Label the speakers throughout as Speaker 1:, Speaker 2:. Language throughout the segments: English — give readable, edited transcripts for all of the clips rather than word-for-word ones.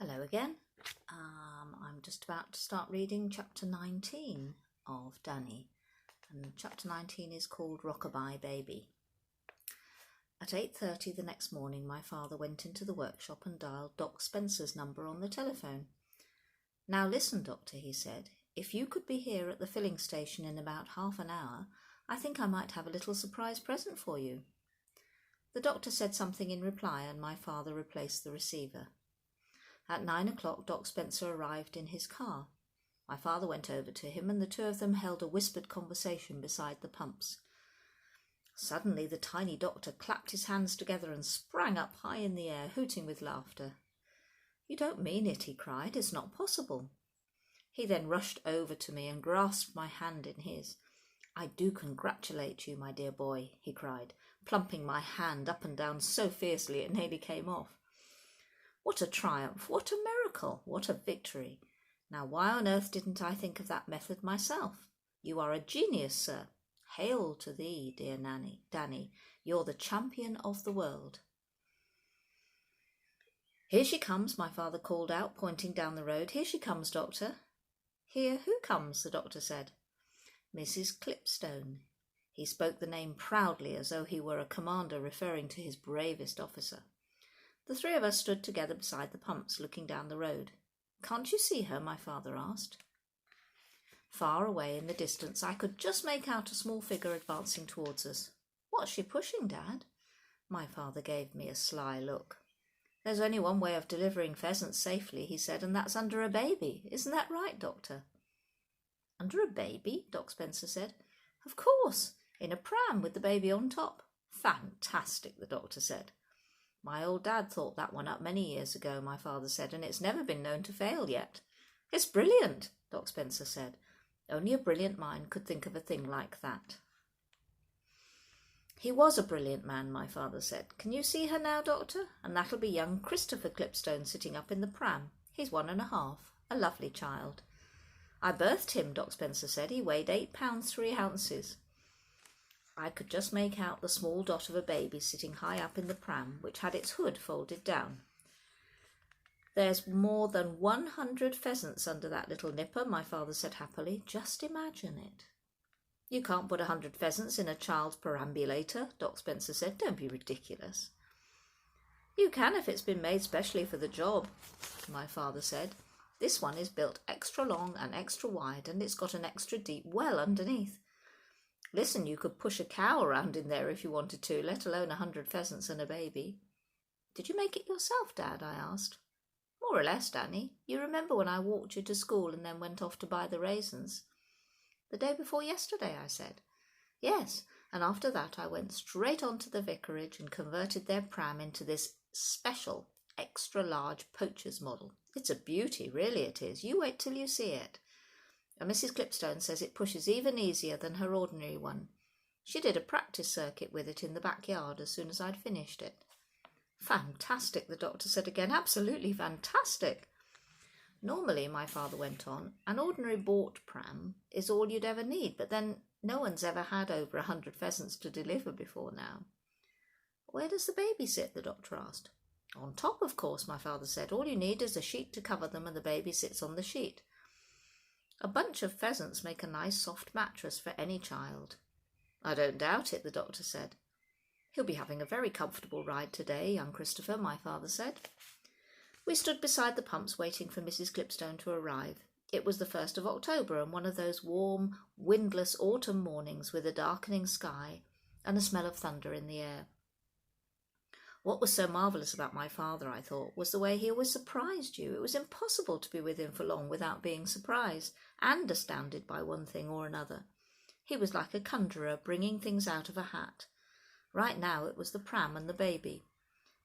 Speaker 1: Hello again. I'm just about to start reading chapter 19 of Danny, and chapter 19 is called Rockabye Baby. At 8:30 the next morning, my father went into the workshop and dialed Doc Spencer's number on the telephone. "Now listen, Doctor," he said. "If you could be here at the filling station in about half an hour, I think I might have a little surprise present for you." The doctor said something in reply, and my father replaced the receiver. At 9 o'clock, Doc Spencer arrived in his car. My father went over to him, and the two of them held a whispered conversation beside the pumps. Suddenly the tiny doctor clapped his hands together and sprang up high in the air, hooting with laughter. "You don't mean it," he cried. "It's not possible." He then rushed over to me and grasped my hand in his. "I do congratulate you, my dear boy," he cried, plumping my hand up and down so fiercely it nearly came off. "What a triumph, what a miracle, what a victory! Now why on earth didn't I think of that method myself? You are a genius, sir. Hail to thee, dear Danny. You're the champion of the world." "Here she comes," my father called out, pointing down the road. "Here she comes, Doctor." "Here who comes?" the doctor said. "Mrs. Clipstone." He spoke the name proudly, as though he were a commander referring to his bravest officer. The three of us stood together beside the pumps, looking down the road. "Can't you see her?" my father asked. Far away in the distance I could just make out a small figure advancing towards us. "What's she pushing, Dad?" My father gave me a sly look. "There's only one way of delivering pheasants safely," he said, "and that's under a baby. Isn't that right, Doctor?" "Under a baby?" Doc Spencer said. "Of course, in a pram with the baby on top." "Fantastic," the doctor said. "My old dad thought that one up many years ago," my father said, "and it's never been known to fail yet." "It's brilliant," Doc Spencer said. "Only a brilliant mind could think of a thing like that." "He was a brilliant man," my father said. "Can you see her now, Doctor? And that'll be young Christopher Clipstone sitting up in the pram. He's 1.5, a lovely child." "I birthed him," Doc Spencer said. "He weighed 8 pounds 3 ounces. I could just make out the small dot of a baby sitting high up in the pram, which had its hood folded down. "There's more than 100 pheasants under that little nipper," my father said happily. "Just imagine it." "You can't put 100 pheasants in a child's perambulator," Doc Spencer said. "Don't be ridiculous." "You can if it's been made specially for the job," my father said. "This one is built extra long and extra wide, and it's got an extra deep well underneath. Listen, you could push a cow around in there if you wanted to, let alone 100 pheasants and a baby." "Did you make it yourself, Dad?" I asked. "More or less, Danny. You remember when I walked you to school and then went off to buy the raisins?" "The day before yesterday," I said. "Yes, and after that I went straight on to the vicarage and converted their pram into this special extra large poacher's model. It's a beauty, really it is. You wait till you see it. And Mrs. Clipstone says it pushes even easier than her ordinary one. She did a practice circuit with it in the backyard as soon as I'd finished it." "Fantastic," the doctor said again. "Absolutely fantastic." "Normally," my father went on, "an ordinary bought pram is all you'd ever need, but then no one's ever had over 100 pheasants to deliver before now." "Where does the baby sit?" the doctor asked. "On top, of course," my father said. "All you need is a sheet to cover them, and the baby sits on the sheet. A bunch of pheasants make a nice soft mattress for any child." "I don't doubt it," the doctor said. "He'll be having a very comfortable ride today, young Christopher," my father said. We stood beside the pumps waiting for Mrs. Clipstone to arrive. It was the 1st of October, and one of those warm, windless autumn mornings with a darkening sky and a smell of thunder in the air. What was so marvellous about my father, I thought, was the way he always surprised you. It was impossible to be with him for long without being surprised and astounded by one thing or another. He was like a conjurer bringing things out of a hat. Right now it was the pram and the baby.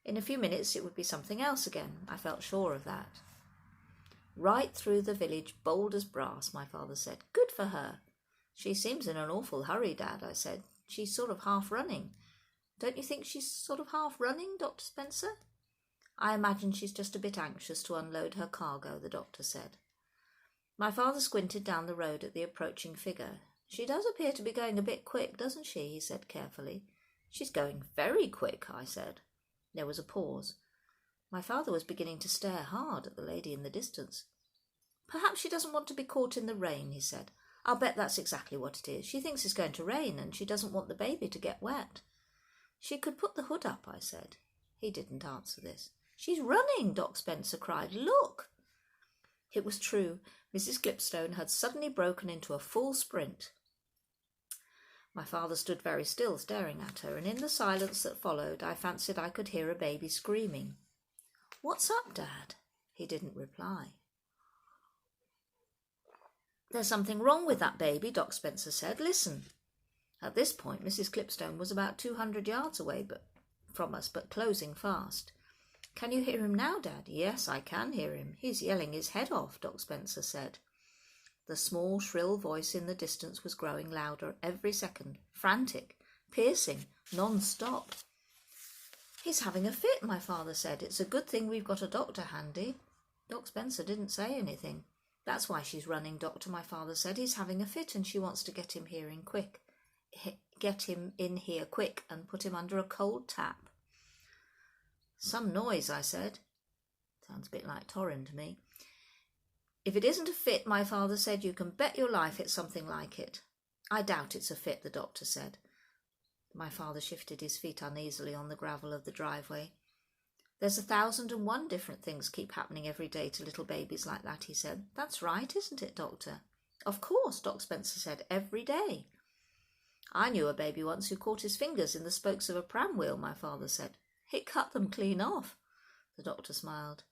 Speaker 1: In a few minutes it would be something else again. I felt sure of that. "Right through the village, bold as brass," my father said. "Good for her." "She seems in an awful hurry, Dad," I said. "She's sort of half running." "Don't you think she's sort of half running, Dr. Spencer?" "I imagine she's just a bit anxious to unload her cargo," the doctor said. My father squinted down the road at the approaching figure. "She does appear to be going a bit quick, doesn't she?" he said carefully. "She's going very quick," I said. There was a pause. My father was beginning to stare hard at the lady in the distance. "Perhaps she doesn't want to be caught in the rain," he said. "I'll bet that's exactly what it is. She thinks it's going to rain and she doesn't want the baby to get wet." "She could put the hood up," I said. He didn't answer this. "She's running," Doc Spencer cried. "Look!" It was true. Mrs. Clipstone had suddenly broken into a full sprint. My father stood very still, staring at her, and in the silence that followed, I fancied I could hear a baby screaming. "What's up, Dad?" He didn't reply. "There's something wrong with that baby," Doc Spencer said. "Listen." At this point, Mrs. Clipstone was about 200 yards away from us, but closing fast. "Can you hear him now, Dad?" "Yes, I can hear him. He's yelling his head off," Doc Spencer said. The small, shrill voice in the distance was growing louder every second, frantic, piercing, non-stop. "He's having a fit," my father said. "It's a good thing we've got a doctor handy." Doc Spencer didn't say anything. "That's why she's running, Doctor," my father said. "He's having a fit and she wants to get him in here quick and put him under a cold tap." "Some noise," I said. Sounds a bit like Torrin to me. "If it isn't a fit," my father said, "you can bet your life it's something like it." "I doubt it's a fit," the doctor said. My father shifted his feet uneasily on the gravel of the driveway. "There's 1,001 different things keep happening every day to little babies like that," he said. "That's right, isn't it, Doctor?" "Of course," Doc Spencer said, "every day." "I knew a baby once who caught his fingers in the spokes of a pram wheel," my father said. "It cut them clean off." The doctor smiled.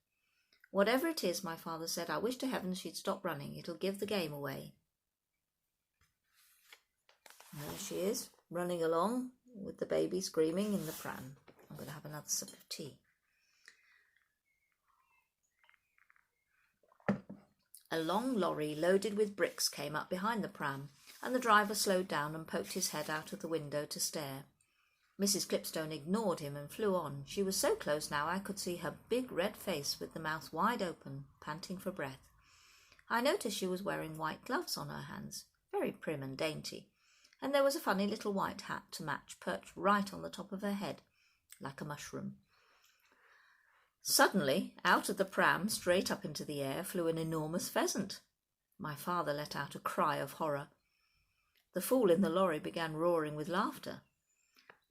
Speaker 1: "Whatever it is," my father said, "I wish to heaven she'd stop running. It'll give the game away." And there she is, running along with the baby screaming in the pram. I'm going to have another sip of tea. A long lorry loaded with bricks came up behind the pram, and the driver slowed down and poked his head out of the window to stare. Mrs. Clipstone ignored him and flew on. She was so close now I could see her big red face with the mouth wide open, panting for breath. I noticed she was wearing white gloves on her hands, very prim and dainty, and there was a funny little white hat to match perched right on the top of her head, like a mushroom. Suddenly, out of the pram, straight up into the air, flew an enormous pheasant. My father let out a cry of horror. The fool in the lorry began roaring with laughter.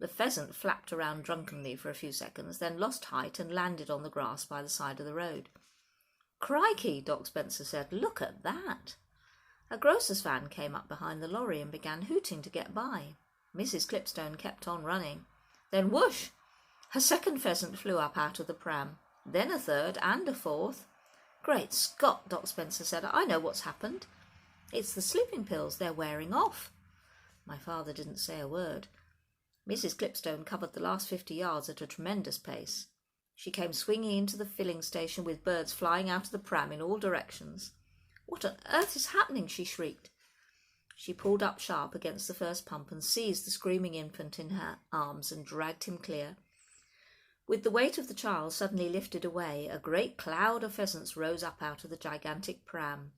Speaker 1: The pheasant flapped around drunkenly for a few seconds, then lost height and landed on the grass by the side of the road. "Crikey," Doc Spencer said, "look at that." A grocer's van came up behind the lorry and began hooting to get by. Mrs. Clipstone kept on running. Then whoosh! A second pheasant flew up out of the pram, then a third and a fourth. "Great Scott," Doc Spencer said, "I know what's happened. It's the sleeping pills. They're wearing off." My father didn't say a word. Mrs. Clipstone covered the last 50 yards at a tremendous pace. She came swinging into the filling station with birds flying out of the pram in all directions. "What on earth is happening?" she shrieked. She pulled up sharp against the first pump and seized the screaming infant in her arms and dragged him clear. With the weight of the child suddenly lifted away, a great cloud of pheasants rose up out of the gigantic pram.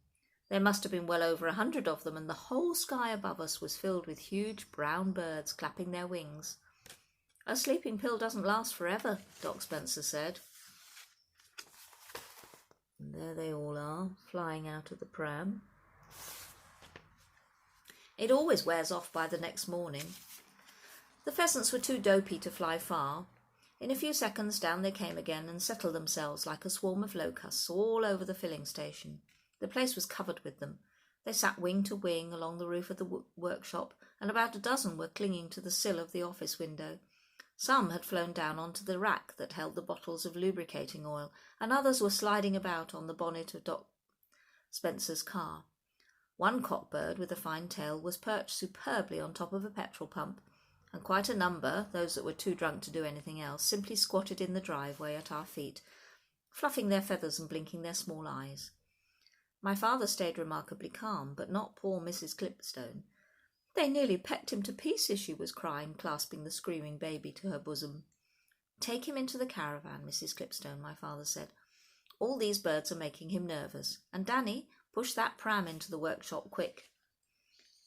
Speaker 1: There must have been well over 100 of them, and the whole sky above us was filled with huge brown birds clapping their wings. "A sleeping pill doesn't last forever," Doc Spencer said. And there they all are, flying out of the pram. It always wears off by the next morning. The pheasants were too dopey to fly far. In a few seconds down they came again and settled themselves like a swarm of locusts all over the filling station. The place was covered with them. They sat wing to wing along the roof of the workshop, and about a dozen were clinging to the sill of the office window. Some had flown down onto the rack that held the bottles of lubricating oil, and others were sliding about on the bonnet of Doc Spencer's car. One cockbird with a fine tail was perched superbly on top of a petrol pump, and quite a number, those that were too drunk to do anything else, simply squatted in the driveway at our feet, fluffing their feathers and blinking their small eyes. My father stayed remarkably calm, but not poor Mrs. Clipstone. "They nearly pecked him to pieces," she was crying, clasping the screaming baby to her bosom. "Take him into the caravan, Mrs. Clipstone," my father said. "All these birds are making him nervous. And Danny, push that pram into the workshop quick."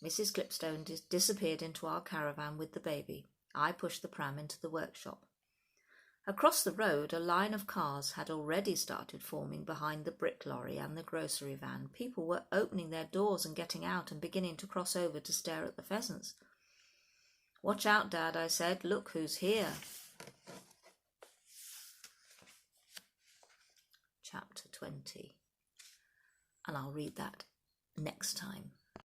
Speaker 1: Mrs. Clipstone disappeared into our caravan with the baby. I pushed the pram into the workshop. Across the road, a line of cars had already started forming behind the brick lorry and the grocery van. People were opening their doors and getting out and beginning to cross over to stare at the pheasants. "Watch out, Dad," I said. "Look who's here." Chapter 20. And I'll read that next time.